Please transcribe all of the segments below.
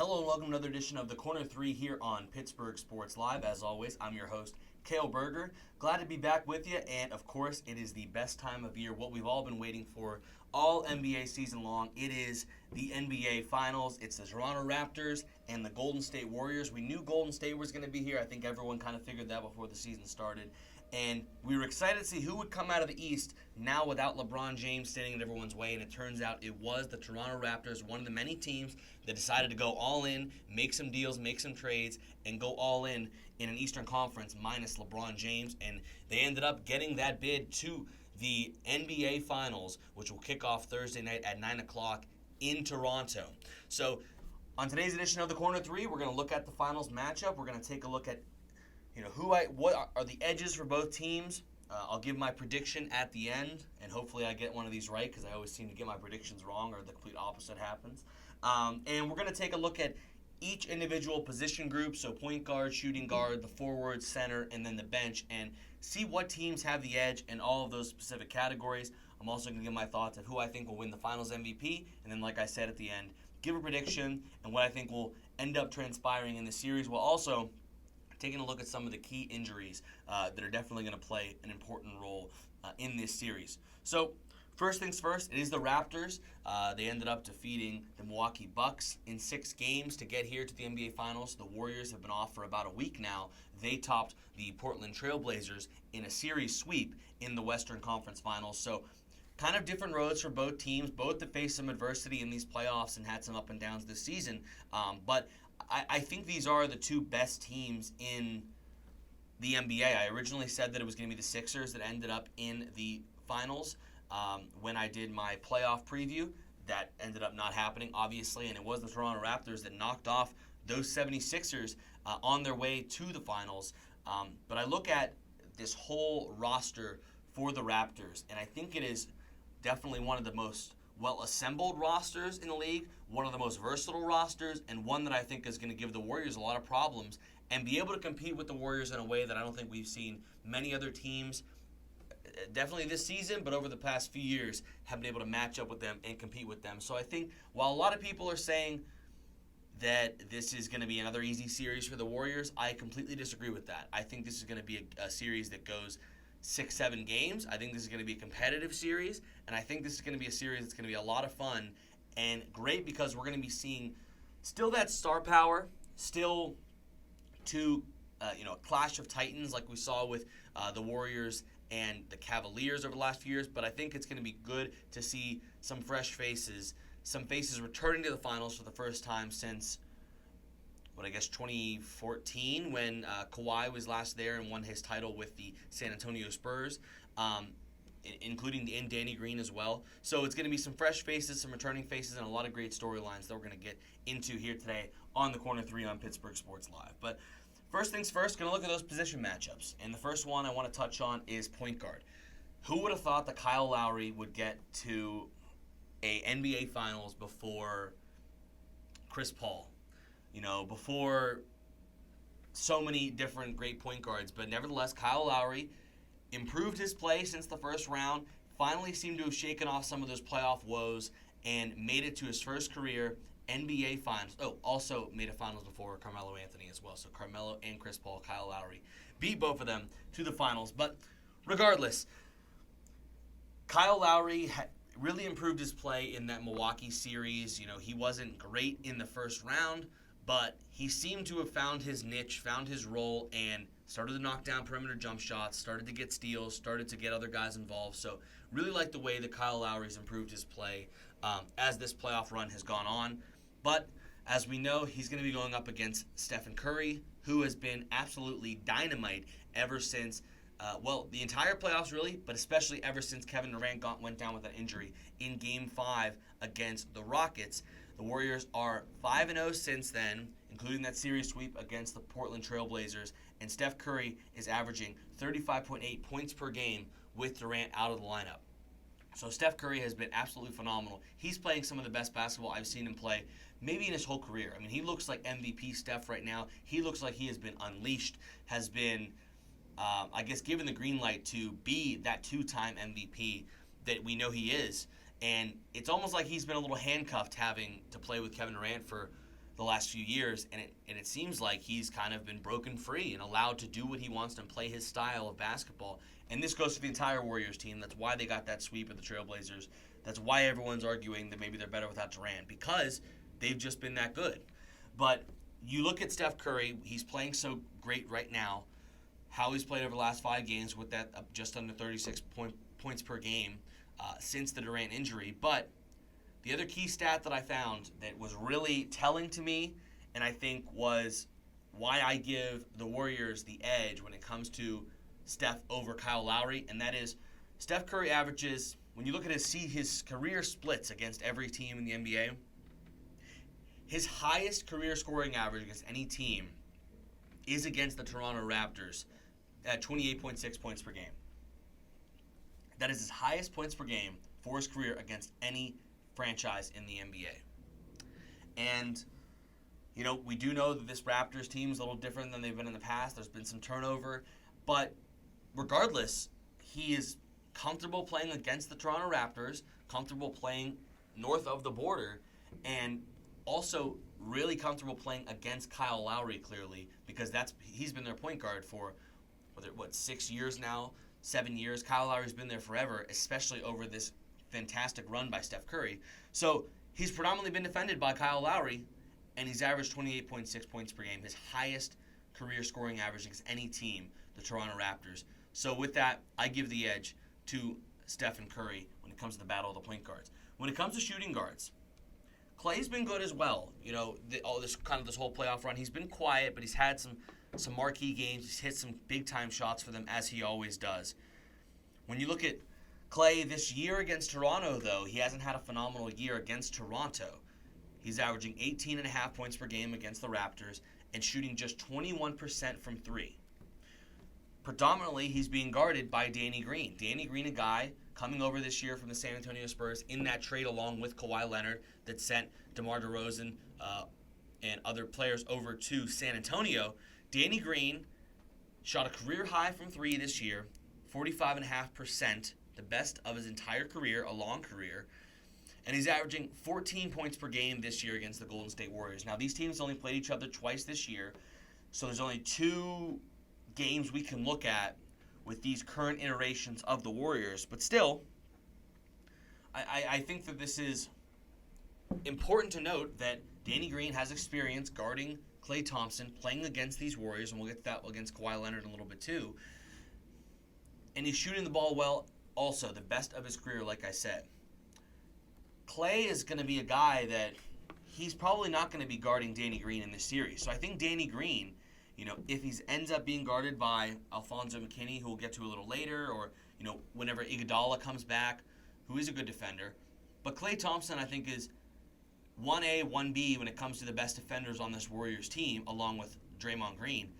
Hello and welcome to another edition of the Corner 3 here on Pittsburgh Sports Live. As always, I'm your host, Cale Berger. Glad to be back with you, and of course, it is the best time of year, what we've all been waiting for all NBA season long. It is the NBA Finals. It's the Toronto Raptors and the Golden State Warriors. We knew Golden State was going to be here. I think everyone kind of figured that before the season started. And we were excited to see who would come out of the East now without LeBron James standing in everyone's way. And it turns out it was the Toronto Raptors, one of the many teams that decided to go all in, make some deals, make some trades, and go all in an Eastern Conference minus LeBron James. And they ended up getting that bid to the NBA Finals, which will kick off Thursday night at 9 o'clock in Toronto. So on today's edition of the Corner 3, we're going to look at the Finals matchup. We're going to take a look at what are the edges for both teams. I'll give my prediction at the end, and hopefully I get one of these right because I always seem to get my predictions wrong or the complete opposite happens. And we're going to take a look at each individual position group, so point guard, shooting guard, the forward, center, and then the bench, and see what teams have the edge in all of those specific categories. I'm also going to give my thoughts of who I think will win the Finals MVP, and then, like I said at the end, give a prediction and what I think will end up transpiring in the series, while also taking a look at some of the key injuries that are definitely going to play an important role in this series. So, first things first, it is the Raptors. They ended up defeating the Milwaukee Bucks in 6 games to get here to the NBA Finals. The Warriors have been off for about a week now. They topped the Portland Trail Blazers in a series sweep in the Western Conference Finals. So, kind of different roads for both teams, both that faced some adversity in these playoffs and had some up and downs this season. But I think these are the two best teams in the NBA. I originally said that it was going to be the Sixers that ended up in the finals when I did my playoff preview. That ended up not happening, obviously, and it was the Toronto Raptors that knocked off those 76ers on their way to the finals. But I look at this whole roster for the Raptors, and I think it is definitely one of the most well-assembled rosters in the league, one of the most versatile rosters, and one that I think is going to give the Warriors a lot of problems and be able to compete with the Warriors in a way that I don't think we've seen many other teams, definitely this season, but over the past few years, have been able to match up with them and compete with them. So I think while a lot of people are saying that this is going to be another easy series for the Warriors, I completely disagree with that. I think this is going to be a series that goes 6-7 games. I think this is going to be a competitive series, and I think this is going to be a series that's going to be a lot of fun and great because we're going to be seeing still that star power, still a clash of titans like we saw with the Warriors and the Cavaliers over the last few years, but I think it's going to be good to see some fresh faces, some faces returning to the finals for the first time since 2014 when Kawhi was last there and won his title with the San Antonio Spurs, including Danny Green as well. So it's going to be some fresh faces, some returning faces, and a lot of great storylines that we're going to get into here today on the Corner 3 on Pittsburgh Sports Live. But first things first, going to look at those position matchups. And the first one I want to touch on is point guard. Who would have thought that Kyle Lowry would get to a NBA Finals before Chris Paul? Before so many different great point guards. But nevertheless, Kyle Lowry improved his play since the first round, finally seemed to have shaken off some of those playoff woes, and made it to his first career NBA Finals. Oh, also made a Finals before Carmelo Anthony as well. So Carmelo and Chris Paul, Kyle Lowry beat both of them to the Finals. But regardless, Kyle Lowry really improved his play in that Milwaukee series. He wasn't great in the first round, but he seemed to have found his niche, found his role, and started to knock down perimeter jump shots, started to get steals, started to get other guys involved. So really like the way that Kyle Lowry's improved his play as this playoff run has gone on. But as we know, he's going to be going up against Steph Curry, who has been absolutely dynamite ever since, the entire playoffs really, but especially ever since Kevin Durant went down with an injury in Game 5 against the Rockets. The Warriors are 5-0 since then, including that series sweep against the Portland Trail Blazers, and Steph Curry is averaging 35.8 points per game with Durant out of the lineup. So Steph Curry has been absolutely phenomenal. He's playing some of the best basketball I've seen him play, maybe in his whole career. I mean, he looks like MVP Steph right now. He looks like he has been unleashed, has been, given the green light to be that 2-time MVP that we know he is. And it's almost like he's been a little handcuffed having to play with Kevin Durant for the last few years, and it seems like he's kind of been broken free and allowed to do what he wants and play his style of basketball. And this goes to the entire Warriors team. That's why they got that sweep of the Trailblazers. That's why everyone's arguing that maybe they're better without Durant, because they've just been that good. But you look at Steph Curry, he's playing so great right now. How he's played over the last 5 games with that just under 36 points per game since the Durant injury. But the other key stat that I found that was really telling to me, and I think was why I give the Warriors the edge when it comes to Steph over Kyle Lowry, and that is Steph Curry averages, when you look at his career splits against every team in the NBA, his highest career scoring average against any team is against the Toronto Raptors at 28.6 points per game. That is his highest points per game for his career against any franchise in the NBA. And, you know, we do know that this Raptors team is a little different than they've been in the past. There's been some turnover. But regardless, he is comfortable playing against the Toronto Raptors, comfortable playing north of the border, and also really comfortable playing against Kyle Lowry, clearly, because he's been their point guard for, 6 years now, 7 years. Kyle Lowry's been there forever, especially over this fantastic run by Steph Curry. So he's predominantly been defended by Kyle Lowry, and he's averaged 28.6 points per game, his highest career scoring average against any team, the Toronto Raptors. So with that, I give the edge to Steph and Curry when it comes to the battle of the point guards. When it comes to shooting guards, Klay's been good as well. You know, this whole playoff run, he's been quiet, but he's had some marquee games. He's hit some big-time shots for them, as he always does. When you look at Klay this year against Toronto, though, he hasn't had a phenomenal year against Toronto. He's averaging 18.5 points per game against the Raptors and shooting just 21% from 3. Predominantly, he's being guarded by Danny Green. Danny Green, a guy coming over this year from the San Antonio Spurs in that trade along with Kawhi Leonard that sent DeMar DeRozan and other players over to San Antonio. Danny Green shot a career high from 3 this year, 45.5%, the best of his entire career, a long career. And he's averaging 14 points per game this year against the Golden State Warriors. Now, these teams only played each other twice this year, so there's only 2 games we can look at with these current iterations of the Warriors. But still, I think that this is important to note that Danny Green has experience guarding Klay Thompson, playing against these Warriors, and we'll get to that against Kawhi Leonard in a little bit too. And he's shooting the ball well also, the best of his career, like I said. Klay is going to be a guy that he's probably not going to be guarding Danny Green in this series. So I think Danny Green, you know, if he ends up being guarded by Alfonso McKinney, who we'll get to a little later, or, you know, whenever Iguodala comes back, who is a good defender. But Klay Thompson, I think, is 1A, 1B when it comes to the best defenders on this Warriors team, along with Draymond Green.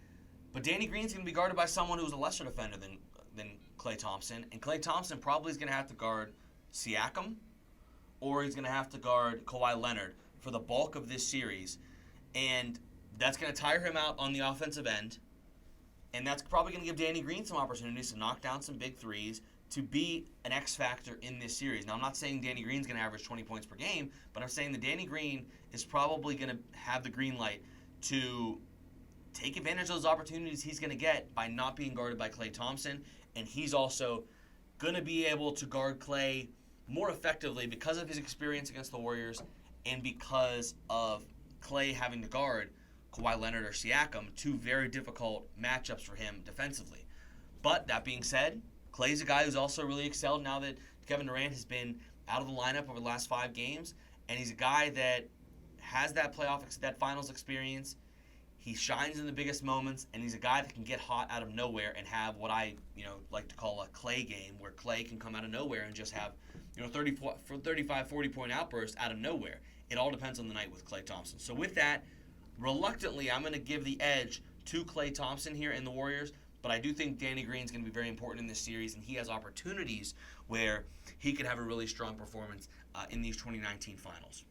But Danny Green's going to be guarded by someone who's a lesser defender than Klay Thompson. And Klay Thompson probably is going to have to guard Siakam, or he's going to have to guard Kawhi Leonard for the bulk of this series. And that's going to tire him out on the offensive end. And that's probably going to give Danny Green some opportunities to knock down some big threes, to be an X factor in this series. Now, I'm not saying Danny Green's going to average 20 points per game, but I'm saying that Danny Green is probably going to have the green light to take advantage of those opportunities he's going to get by not being guarded by Klay Thompson. And he's also going to be able to guard Klay more effectively because of his experience against the Warriors and because of Klay having to guard Kawhi Leonard or Siakam, 2 very difficult matchups for him defensively. But that being said, Klay's a guy who's also really excelled now that Kevin Durant has been out of the lineup over the last 5 games, and he's a guy that has that that finals experience. He shines in the biggest moments, and he's a guy that can get hot out of nowhere and have what I like to call a Klay game, where Klay can come out of nowhere and just have 35, 40-point outbursts out of nowhere. It all depends on the night with Klay Thompson. So with that, reluctantly, I'm going to give the edge to Klay Thompson here in the Warriors. But I do think Danny Green's going to be very important in this series, and he has opportunities where he could have a really strong performance in these 2019 finals.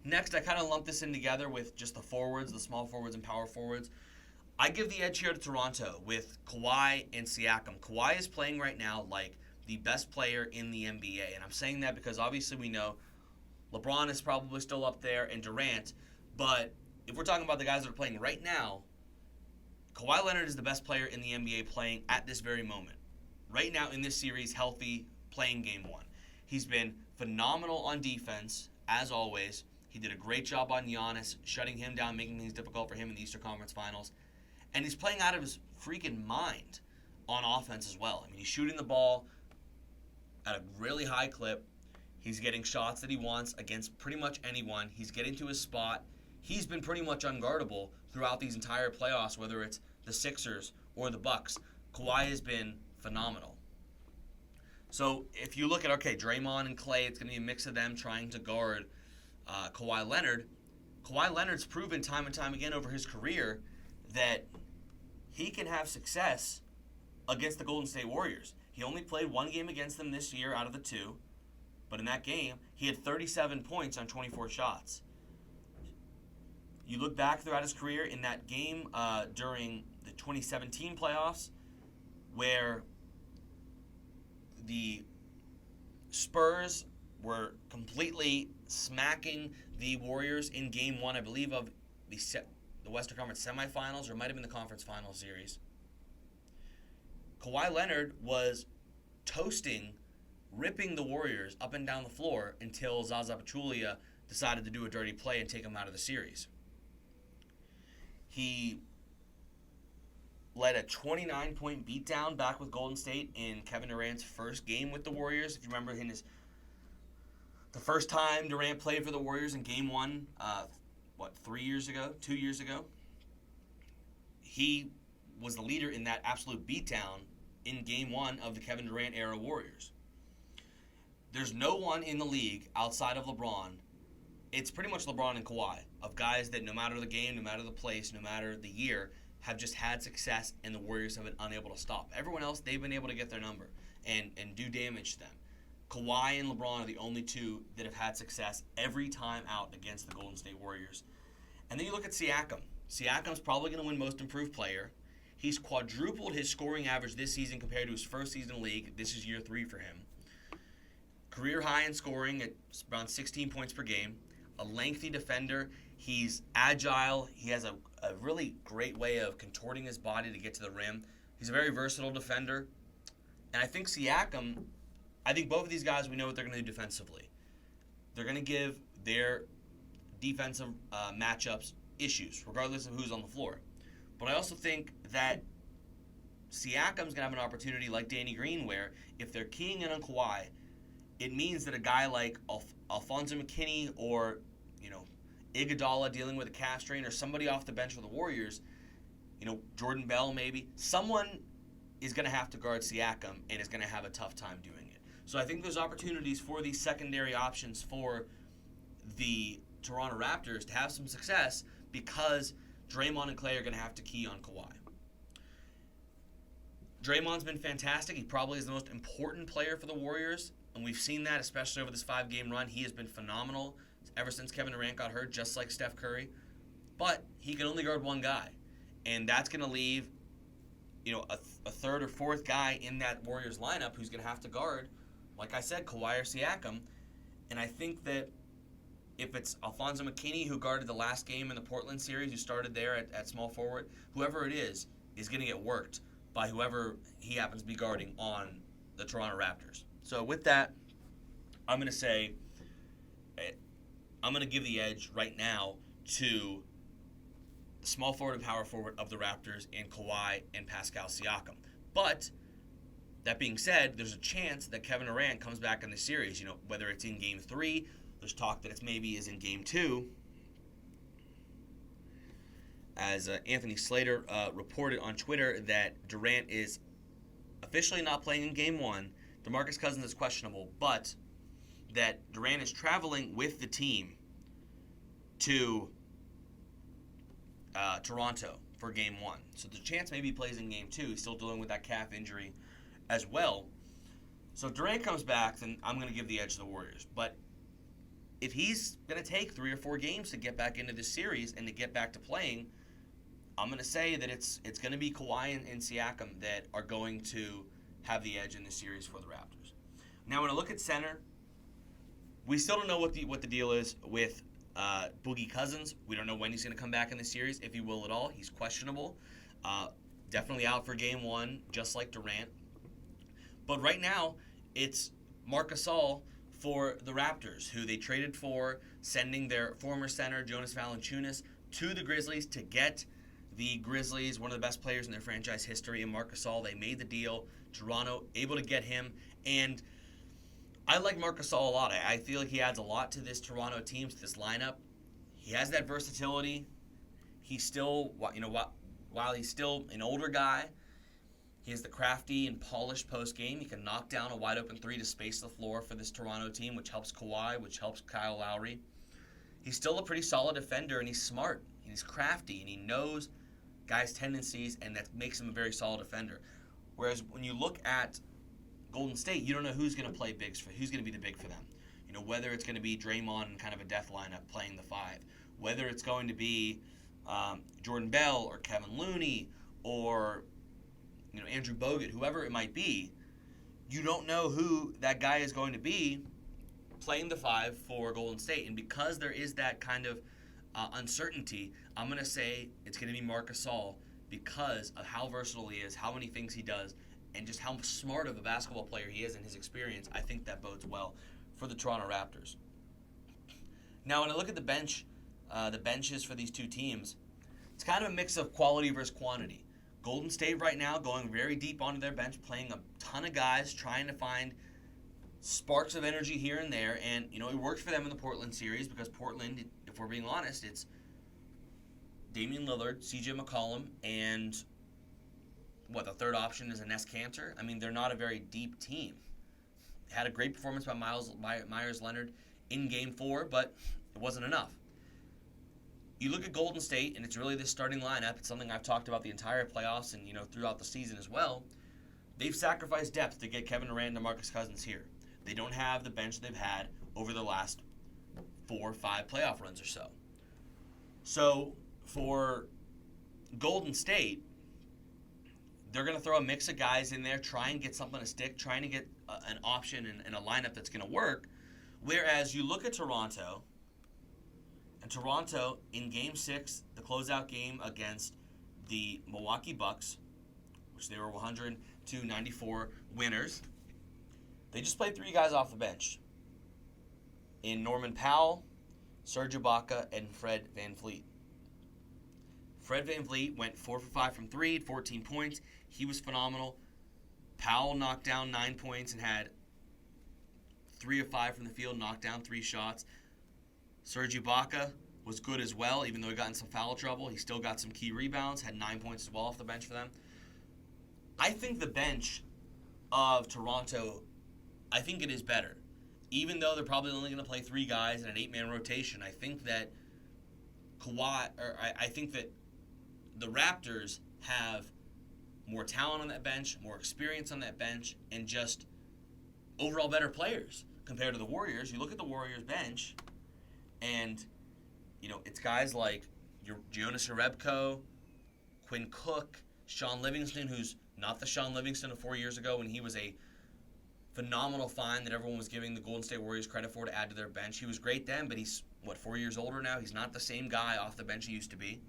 Next, I kind of lump this in together with just the forwards, the small forwards and power forwards. I give the edge here to Toronto with Kawhi and Siakam. Kawhi is playing right now like the best player in the NBA, and I'm saying that because obviously we know LeBron is probably still up there and Durant, But if we're talking about the guys that are playing right now, Kawhi Leonard is the best player in the NBA playing at this very moment. Right now in this series, healthy, playing game one. He's been phenomenal on defense, as always. He did a great job on Giannis, shutting him down, making things difficult for him in the Eastern Conference Finals. And he's playing out of his freaking mind on offense as well. I mean, he's shooting the ball at a really high clip. He's getting shots that he wants against pretty much anyone. He's getting to his spot. He's been pretty much unguardable throughout these entire playoffs, whether it's the Sixers or the Bucks. Kawhi has been phenomenal. So if you look at, okay, Draymond and Klay, it's going to be a mix of them trying to guard Kawhi Leonard. Kawhi Leonard's proven time and time again over his career that he can have success against the Golden State Warriors. He only played one game against them this year out of the two, but in that game, he had 37 points on 24 shots. You look back throughout his career in that game during the 2017 playoffs where the Spurs were completely smacking the Warriors in game one, I believe, of the Western Conference semifinals, or it might have been the conference finals series. Kawhi Leonard was toasting, ripping the Warriors up and down the floor until Zaza Pachulia decided to do a dirty play and take him out of the series. He led a 29-point beatdown back with Golden State in Kevin Durant's first game with the Warriors. If you remember, the first time Durant played for the Warriors in game one, 2 years ago, he was the leader in that absolute beatdown in game one of the Kevin Durant era Warriors. There's no one in the league outside of LeBron. It's pretty much LeBron and Kawhi, of guys that no matter the game, no matter the place, no matter the year, have just had success, and the Warriors have been unable to stop. Everyone else, they've been able to get their number and do damage to them. Kawhi and LeBron are the only two that have had success every time out against the Golden State Warriors. And then you look at Siakam. Siakam's probably going to win Most Improved Player. He's quadrupled his scoring average this season compared to his first season in the league. This is year 3 for him. Career high in scoring at around 16 points per game. A lengthy defender. He's agile. He has a really great way of contorting his body to get to the rim. He's a very versatile defender. And I think both of these guys, we know what they're going to do defensively. They're going to give their defensive matchups issues, regardless of who's on the floor. But I also think that Siakam's going to have an opportunity like Danny Green, where if they're keying in on Kawhi, it means that a guy like Alfonso McKinney or, Iguodala dealing with a calf strain, or somebody off the bench for the Warriors, Jordan Bell maybe, someone is going to have to guard Siakam and is going to have a tough time doing it. So I think there's opportunities for these secondary options for the Toronto Raptors to have some success because Draymond and Klay are going to have to key on Kawhi. Draymond's been fantastic. He probably is the most important player for the Warriors, and we've seen that especially over this 5-game run. He has been phenomenal ever since Kevin Durant got hurt, just like Steph Curry. But he can only guard one guy, and that's going to leave a third or fourth guy in that Warriors lineup who's going to have to guard, like I said, Kawhi or Siakam. And I think that if it's Alfonso McKinney, who guarded the last game in the Portland series, who started there at small forward, whoever it is going to get worked by whoever he happens to be guarding on the Toronto Raptors. So with that, I'm going to say, I'm going to give the edge right now to the small forward and power forward of the Raptors in Kawhi and Pascal Siakam. But that being said, there's a chance that Kevin Durant comes back in the series. Whether it's in Game 3, there's talk that it's maybe is in Game 2. As Anthony Slater reported on Twitter that Durant is officially not playing in Game 1. DeMarcus Cousins is questionable, but that Durant is traveling with the team to Toronto for Game 1. So the chance maybe he plays in Game 2. He's still dealing with that calf injury as well. So if Durant comes back, then I'm going to give the edge to the Warriors. But if he's going to take 3 or 4 games to get back into this series and to get back to playing, I'm going to say that it's going to be Kawhi and Siakam that are going to have the edge in this series for the Raptors. Now, when I look at center, we still don't know what the deal is with Boogie Cousins, we don't know when he's going to come back in the series, if he will at all. He's questionable. Definitely out for game one, just like Durant. But right now, it's Marc Gasol for the Raptors, who they traded for, sending their former center, Jonas Valanciunas, to the Grizzlies to get the Grizzlies, one of the best players in their franchise history, and Marc Gasol. They made the deal. Toronto able to get him. And I like Marc Gasol a lot. I feel like he adds a lot to this Toronto team, to this lineup. He has that versatility. He's still, while he's still an older guy, he has the crafty and polished post game. He can knock down a wide open three to space the floor for this Toronto team, which helps Kawhi, which helps Kyle Lowry. He's still a pretty solid defender, and he's smart, and he's crafty, and he knows guys' tendencies, and that makes him a very solid defender. Whereas when you look at Golden State, you don't know who's going to play bigs who's going to be the big for them. Whether it's going to be Draymond in kind of a death lineup playing the five, whether it's going to be Jordan Bell or Kevin Looney or Andrew Bogut, whoever it might be. You don't know who that guy is going to be playing the five for Golden State, and because there is that kind of uncertainty, I'm going to say it's going to be Marc Gasol because of how versatile he is, how many things he does, and just how smart of a basketball player he is in his experience. I think that bodes well for the Toronto Raptors. Now, when I look at the benches for these two teams, it's kind of a mix of quality versus quantity. Golden State right now going very deep onto their bench, playing a ton of guys, trying to find sparks of energy here and there. And, it worked for them in the Portland series because Portland, if we're being honest, it's Damian Lillard, CJ McCollum, and the third option is Enes Kanter. I mean, they're not a very deep team. Had a great performance by Myers Leonard in Game 4, but it wasn't enough. You look at Golden State, and it's really this starting lineup. It's something I've talked about the entire playoffs and throughout the season as well. They've sacrificed depth to get Kevin Durant and DeMarcus Cousins here. They don't have the bench they've had over the last 4 or 5 playoff runs or so. So for Golden State, they're going to throw a mix of guys in there, try and get something to stick, trying to get an option and a lineup that's going to work. Whereas you look at Toronto, and Toronto in Game 6, the closeout game against the Milwaukee Bucks, which they were 102-94 winners, they just played 3 guys off the bench in Norman Powell, Serge Ibaka, and Fred VanVleet. Fred VanVleet went 4 for 5 from 3, 14 points. He was phenomenal. Powell knocked down 9 points and had 3 of 5 from the field, knocked down 3 shots. Serge Ibaka was good as well, even though he got in some foul trouble. He still got some key rebounds, had 9 points as well off the bench for them. I think the bench of Toronto, I think it is better. Even though they're probably only going to play 3 guys in an 8-man rotation, I think that I think that the Raptors have more talent on that bench, more experience on that bench, and just overall better players compared to the Warriors. You look at the Warriors bench, and it's guys like Jonas Jerebko, Quinn Cook, Sean Livingston, who's not the Sean Livingston of 4 years ago when he was a phenomenal find that everyone was giving the Golden State Warriors credit for to add to their bench. He was great then, but he's 4 years older now. He's not the same guy off the bench he used to be.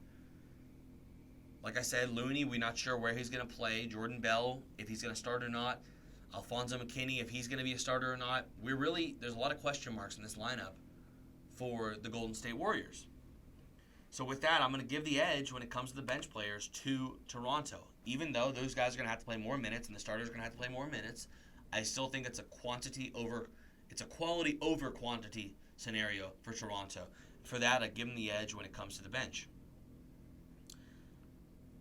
Like I said, Looney, we're not sure where he's going to play. Jordan Bell, if he's going to start or not. Alfonso McKinney, if he's going to be a starter or not. There's a lot of question marks in this lineup for the Golden State Warriors. So with that, I'm going to give the edge when it comes to the bench players to Toronto. Even though those guys are going to have to play more minutes and the starters are going to have to play more minutes, I still think it's a quality over quantity scenario for Toronto. For that, I give them the edge when it comes to the bench.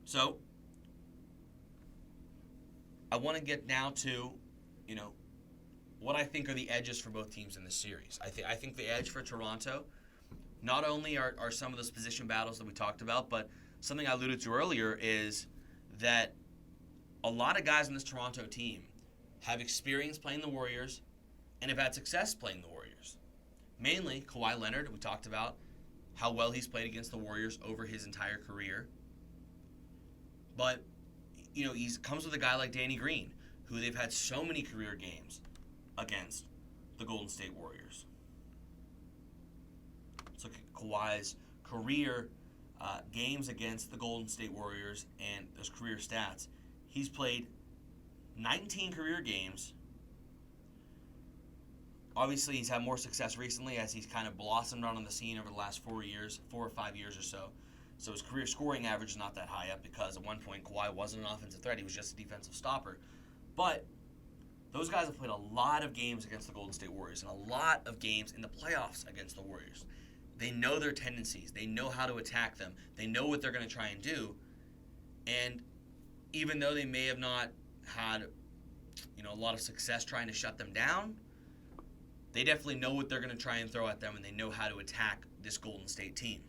So, I want to get now to, what I think are the edges for both teams in this series. I think the edge for Toronto, not only are some of those position battles that we talked about, but something I alluded to earlier is that a lot of guys on this Toronto team have experience playing the Warriors and have had success playing the Warriors. Mainly, Kawhi Leonard, we talked about how well he's played against the Warriors over his entire career. But, he comes with a guy like Danny Green, who they've had so many career games against the Golden State Warriors. Let's look at Kawhi's career games against the Golden State Warriors and those career stats. He's played 19 career games. Obviously, he's had more success recently as he's kind of blossomed on the scene over the last 4 or 5 years or so. So his career scoring average is not that high up because at one point Kawhi wasn't an offensive threat. He was just a defensive stopper. But those guys have played a lot of games against the Golden State Warriors and a lot of games in the playoffs against the Warriors. They know their tendencies. They know how to attack them. They know what they're going to try and do. And even though they may have not had, a lot of success trying to shut them down, they definitely know what they're going to try and throw at them, and they know how to attack this Golden State team.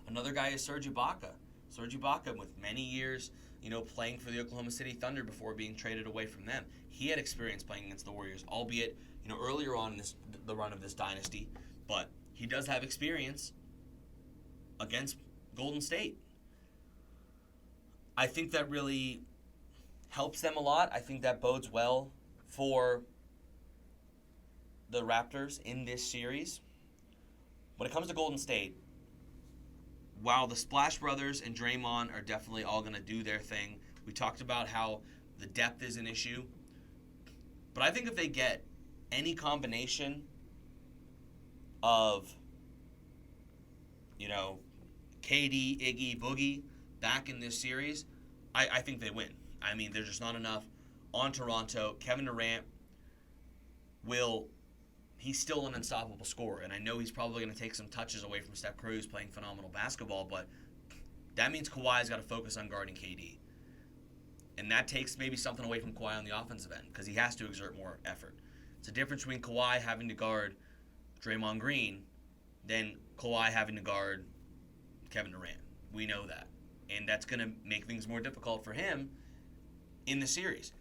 Another guy is Serge Ibaka. Serge Ibaka, with many years, playing for the Oklahoma City Thunder before being traded away from them. He had experience playing against the Warriors, albeit, earlier on in the run of this dynasty, but he does have experience against Golden State. I think that really helps them a lot. I think that bodes well for the Raptors in this series. When it comes to Golden State, while the Splash Brothers and Draymond are definitely all going to do their thing, we talked about how the depth is an issue. But I think if they get any combination of, KD, Iggy, Boogie back in this series, I think they win. I mean, there's just not enough on Toronto. Kevin Durant he's still an unstoppable scorer, and I know he's probably going to take some touches away from Steph Curry, who's playing phenomenal basketball, but that means Kawhi's got to focus on guarding KD. And that takes maybe something away from Kawhi on the offensive end, because he has to exert more effort. It's a difference between Kawhi having to guard Draymond Green than Kawhi having to guard Kevin Durant. We know that. And that's going to make things more difficult for him in the series.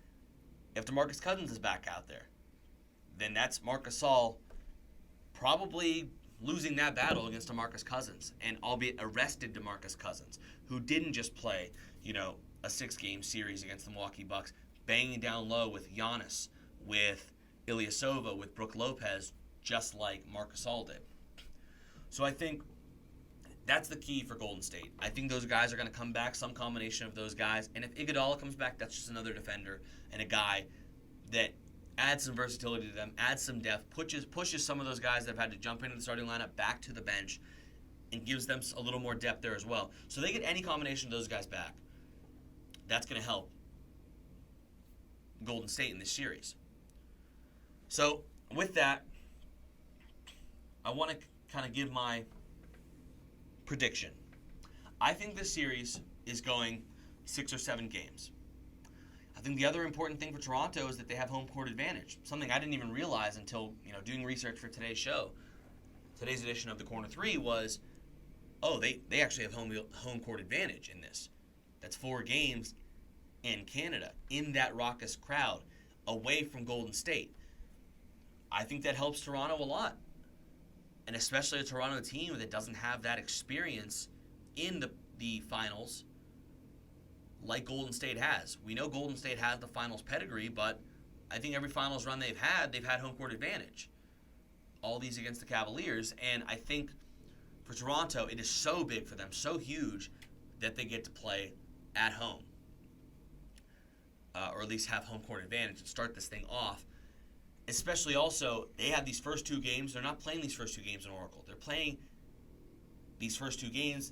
If DeMarcus Cousins is back out there, then that's Marc Gasol probably losing that battle against DeMarcus Cousins, and albeit arrested DeMarcus Cousins, who didn't just play, a 6-game series against the Milwaukee Bucks, banging down low with Giannis, with Ilyasova, with Brook Lopez, just like Marc Gasol did. So I think that's the key for Golden State. I think those guys are going to come back, some combination of those guys. And if Iguodala comes back, that's just another defender and a guy that adds some versatility to them, adds some depth, pushes some of those guys that have had to jump into the starting lineup back to the bench, and gives them a little more depth there as well. So they get any combination of those guys back. That's going to help Golden State in this series. So with that, I want to kind of give my prediction. I think this series is going 6 or 7 games. I think the other important thing for Toronto is that they have home court advantage, something I didn't even realize until doing research for today's show. Today's edition of the Corner 3 was, they actually have home court advantage in this. That's 4 games in Canada, in that raucous crowd, away from Golden State. I think that helps Toronto a lot. And especially a Toronto team that doesn't have that experience in the finals like Golden State has. We know Golden State has the finals pedigree, but I think every finals run they've had home court advantage. All these against the Cavaliers, and I think for Toronto, it is so big for them, so huge, that they get to play at home. Or at least have home court advantage and start this thing off. Especially also, they have these first 2 games. They're not playing these first 2 games in Oracle. They're playing these first 2 games,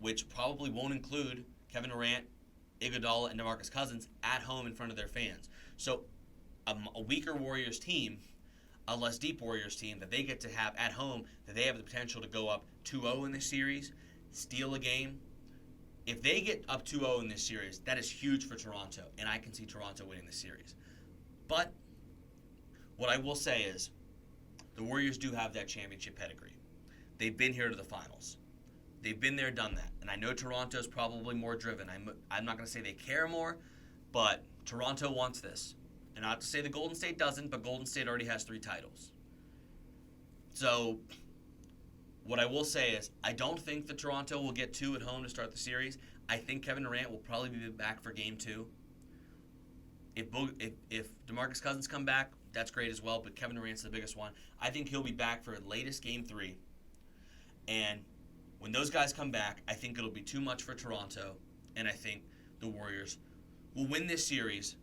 which probably won't include Kevin Durant, Iguodala, and DeMarcus Cousins at home in front of their fans. So a weaker Warriors team, a less deep Warriors team that they get to have at home, that they have the potential to go up 2-0 in this series, steal a game. If they get up 2-0 in this series, that is huge for Toronto, and I can see Toronto winning this series. But what I will say is the Warriors do have that championship pedigree. They've been here to the finals. They've been there, done that. And I know Toronto's probably more driven. I'm not going to say they care more, but Toronto wants this. And not to say that Golden State doesn't, but Golden State already has 3 titles. So what I will say is I don't think that Toronto will get 2 at home to start the series. I think Kevin Durant will probably be back for Game 2. If DeMarcus Cousins come back, that's great as well, but Kevin Durant's the biggest one. I think he'll be back for latest Game 3. And when those guys come back, I think it'll be too much for Toronto, and I think the Warriors will win this series,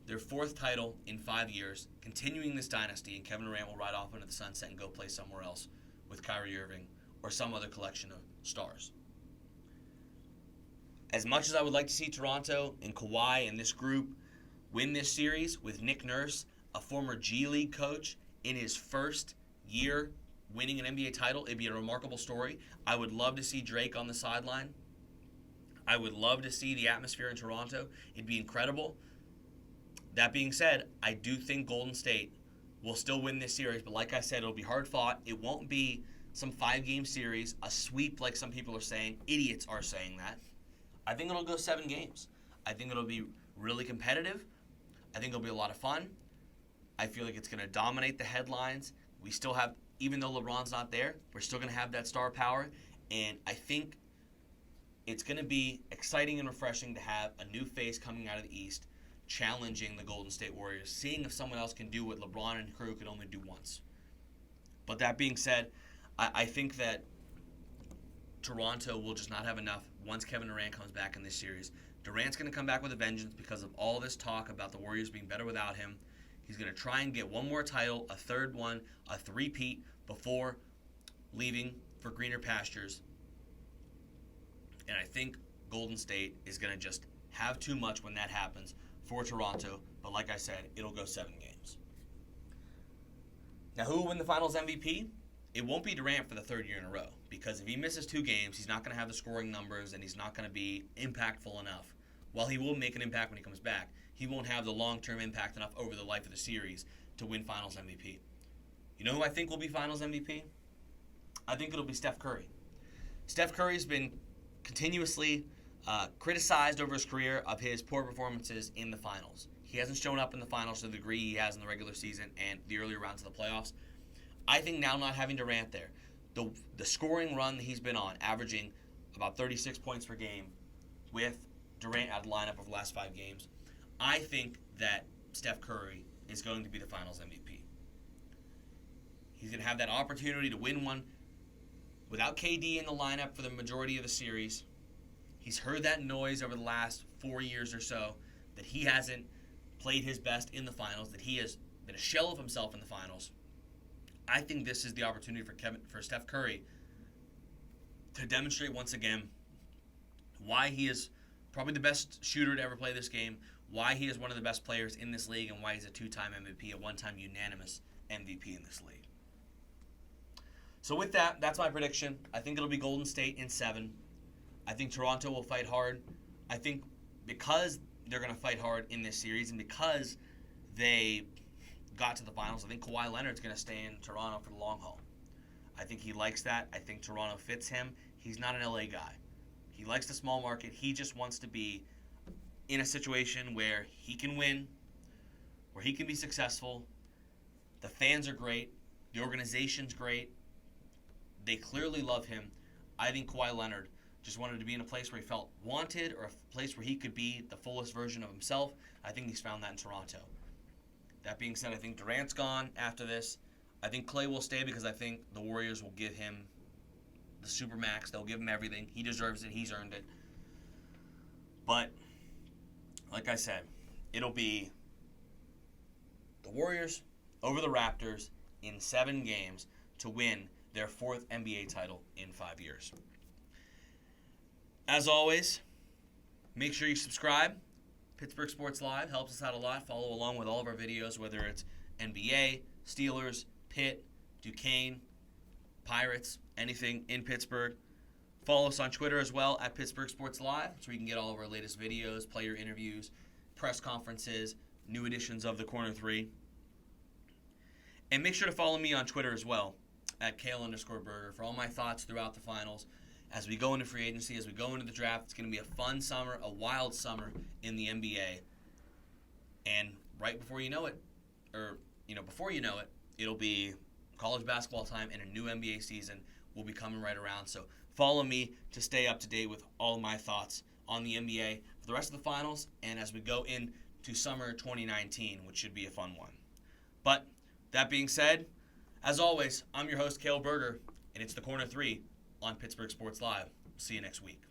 their 4th title in 5 years, continuing this dynasty, and Kevin Durant will ride off into the sunset and go play somewhere else with Kyrie Irving or some other collection of stars. As much as I would like to see Toronto and Kawhi and this group win this series with Nick Nurse, a former G League coach, in his first year winning an NBA title, it'd be a remarkable story. I would love to see Drake on the sideline. I would love to see the atmosphere in Toronto. It'd be incredible. That being said, I do think Golden State will still win this series, but like I said, it'll be hard fought. It won't be some 5-game series, a sweep like some people are saying. Idiots are saying that. I think it'll go 7 games. I think it'll be really competitive. I think it'll be a lot of fun. I feel like it's going to dominate the headlines. We still have, even though LeBron's not there, we're still going to have that star power. And I think it's going to be exciting and refreshing to have a new face coming out of the East challenging the Golden State Warriors, seeing if someone else can do what LeBron and crew could only do once. But that being said, I think that Toronto will just not have enough once Kevin Durant comes back in this series. Durant's going to come back with a vengeance because of all this talk about the Warriors being better without him. He's going to try and get one more title, a third one, a three-peat before leaving for greener pastures. And I think Golden State is going to just have too much when that happens for Toronto. But like I said, it'll go 7 games. Now, who will win the Finals MVP? It won't be Durant for the 3rd year in a row, because if he misses 2 games, he's not going to have the scoring numbers and he's not going to be impactful enough. While he will make an impact when he comes back, he won't have the long-term impact enough over the life of the series to win Finals MVP. You know who I think will be Finals MVP? I think it'll be Steph Curry. Steph Curry's been continuously criticized over his career of his poor performances in the finals. He hasn't shown up in the finals to the degree he has in the regular season and the earlier rounds of the playoffs. I think now not having Durant there, the scoring run that he's been on, averaging about 36 points per game with Durant out of the lineup over the last 5 games, I think that Steph Curry is going to be the Finals MVP. He's going to have that opportunity to win one without KD in the lineup for the majority of the series. He's heard that noise over the last 4 years or so that he hasn't played his best in the finals, that he has been a shell of himself in the finals. I think this is the opportunity for Steph Curry to demonstrate once again why he is probably the best shooter to ever play this game, why he is one of the best players in this league, and why he's a 2-time MVP, a 1-time unanimous MVP in this league. So with that, that's my prediction. I think it'll be Golden State in 7. I think Toronto will fight hard. I think because they're going to fight hard in this series and because they got to the finals, I think Kawhi Leonard's going to stay in Toronto for the long haul. I think he likes that. I think Toronto fits him. He's not an LA guy. He likes the small market. He just wants to be in a situation where he can win, where he can be successful. The fans are great. The organization's great. They clearly love him. I think Kawhi Leonard just wanted to be in a place where he felt wanted or a place where he could be the fullest version of himself. I think he's found that in Toronto. That being said, I think Durant's gone after this. I think Klay will stay because I think the Warriors will give him the supermax. They'll give him everything. He deserves it. He's earned it. But, like I said, it'll be the Warriors over the Raptors in 7 games to win their 4th NBA title in 5 years. As always, make sure you subscribe. Pittsburgh Sports Live helps us out a lot. Follow along with all of our videos, whether it's NBA, Steelers, Pitt, Duquesne, Pirates, anything in Pittsburgh. Follow us on Twitter as well at Pittsburgh Sports Live so we can get all of our latest videos, player interviews, press conferences, new editions of the Corner 3. And make sure to follow me on Twitter as well at Cale_Berger for all my thoughts throughout the finals. As we go into free agency, as we go into the draft, it's going to be a fun summer, a wild summer in the NBA. And right before you know it, before you know it, it'll be college basketball time and a new NBA season will be coming right around. So follow me to stay up to date with all of my thoughts on the NBA for the rest of the finals and as we go into summer 2019, which should be a fun one. But that being said, as always, I'm your host, Cale Berger. And it's the Corner 3 on Pittsburgh Sports Live. See you next week.